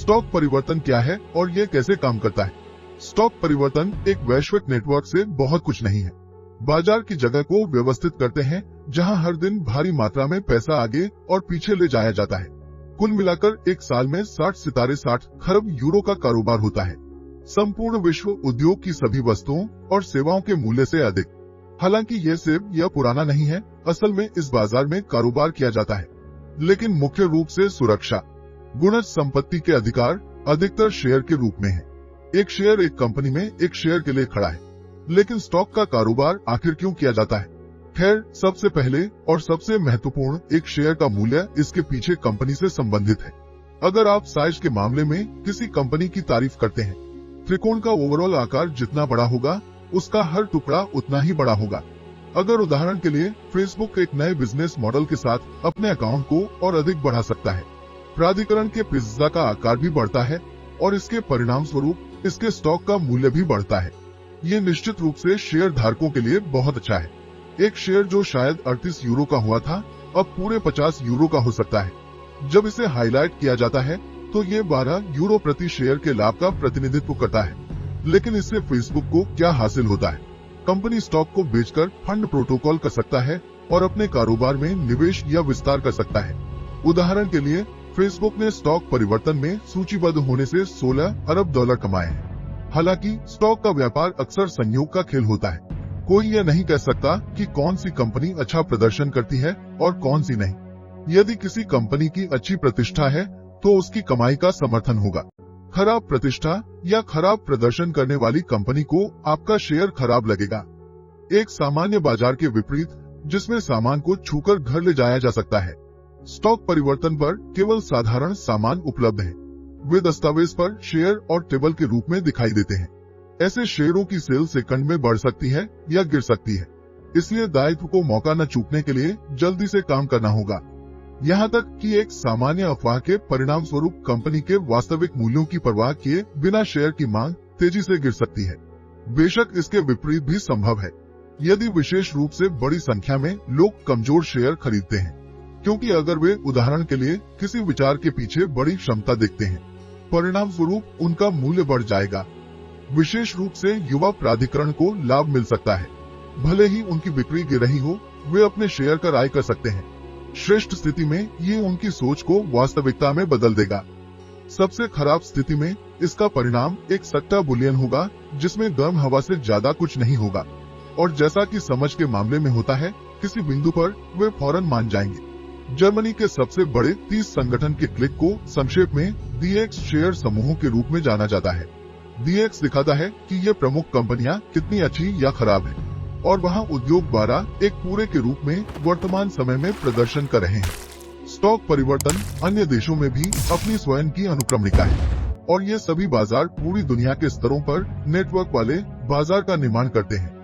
Stock परिवर्तन क्या है और ये कैसे काम करता है? स्टॉक परिवर्तन एक वैश्विक नेटवर्क से बहुत कुछ नहीं है। बाजार की जगह को व्यवस्थित करते हैं जहां हर दिन भारी मात्रा में पैसा आगे और पीछे ले जाया जाता है। कुल मिलाकर एक साल में 60 खरब यूरो का कारोबार होता है, संपूर्ण विश्व उद्योग की सभी वस्तुओं और सेवाओं के मूल्य से अधिक। हालांकि ये सिर्फ या पुराना नहीं है, असल में इस बाजार में कारोबार किया जाता है, लेकिन मुख्य रूप से सुरक्षा गुणज संपत्ति के अधिकार अधिकतर शेयर के रूप में है। एक शेयर एक कंपनी में एक शेयर के लिए खड़ा है। लेकिन स्टॉक का कारोबार आखिर क्यों किया जाता है? खैर, सबसे पहले और सबसे महत्वपूर्ण, एक शेयर का मूल्य इसके पीछे कंपनी से संबंधित है। अगर आप साइज के मामले में किसी कंपनी की तारीफ करते हैं, त्रिकोण का ओवरऑल आकार जितना बड़ा होगा उसका हर टुकड़ा उतना ही बड़ा होगा। अगर उदाहरण के लिए फेसबुक एक नए बिजनेस मॉडल के साथ अपने अकाउंट को और अधिक बढ़ा सकता है, प्राधिकरण के पिज्जा का आकार भी बढ़ता है और इसके परिणाम स्वरूप इसके स्टॉक का मूल्य भी बढ़ता है। ये निश्चित रूप से शेयर धारकों के लिए बहुत अच्छा है। एक शेयर जो शायद 38 यूरो का हुआ था, अब पूरे 50 यूरो का हो सकता है। जब इसे हाईलाइट किया जाता है तो ये 12 यूरो प्रति शेयर के लाभ का प्रतिनिधित्व करता है। लेकिन इससे फेसबुक को क्या हासिल होता है? कंपनी स्टॉक को बेचकर फंड प्रोटोकॉल कर सकता है और अपने कारोबार में निवेश या विस्तार कर सकता है। उदाहरण के लिए फेसबुक ने स्टॉक परिवर्तन में सूचीबद्ध होने से $16 अरब कमाए हैं। हालांकि स्टॉक का व्यापार अक्सर संयोग का खेल होता है। कोई यह नहीं कह सकता कि कौन सी कंपनी अच्छा प्रदर्शन करती है और कौन सी नहीं। यदि किसी कंपनी की अच्छी प्रतिष्ठा है तो उसकी कमाई का समर्थन होगा। खराब प्रतिष्ठा या खराब प्रदर्शन करने वाली कंपनी को आपका शेयर खराब लगेगा। एक सामान्य बाजार के विपरीत, जिसमें सामान को छूकर घर ले जाया जा सकता है, स्टॉक परिवर्तन पर केवल साधारण सामान उपलब्ध है। वे दस्तावेज पर शेयर और टेबल के रूप में दिखाई देते हैं। ऐसे शेयरों की सेल सेकंड में बढ़ सकती है या गिर सकती है, इसलिए दायित्व को मौका न चूकने के लिए जल्दी से काम करना होगा। यहाँ तक कि एक सामान्य अफवाह के परिणाम स्वरूप कंपनी के वास्तविक मूल्यों की परवाह किए बिना शेयर की मांग तेजी से गिर सकती है। बेशक इसके विपरीत भी संभव है, यदि विशेष रूप से बड़ी संख्या में लोग कमजोर शेयर खरीदते हैं, क्योंकि अगर वे उदाहरण के लिए किसी विचार के पीछे बड़ी क्षमता देखते हैं, परिणाम स्वरूप उनका मूल्य बढ़ जाएगा। विशेष रूप से युवा प्राधिकरण को लाभ मिल सकता है। भले ही उनकी बिक्री गिर रही हो, वे अपने शेयर का राय कर सकते हैं। श्रेष्ठ स्थिति में ये उनकी सोच को वास्तविकता में बदल देगा। सबसे खराब स्थिति में इसका परिणाम एक सट्टा बुलियन होगा, जिसमें गर्म हवा से ज्यादा कुछ नहीं होगा, और जैसा कि समझ के मामले में होता है, किसी बिंदु पर वे फौरन मान जाएंगे। जर्मनी के सबसे बड़े 30 संगठन के क्लिक को संक्षेप में DAX शेयर समूहों के रूप में जाना जाता है। DAX दिखाता है कि ये प्रमुख कंपनियां कितनी अच्छी या खराब हैं, और वहां उद्योग 12 एक पूरे के रूप में वर्तमान समय में प्रदर्शन कर रहे हैं। स्टॉक परिवर्तन अन्य देशों में भी अपनी स्वयं की अनुक्रमणिका है, और ये सभी बाजार पूरी दुनिया के स्तरों पर नेटवर्क वाले बाजार का निर्माण करते हैं।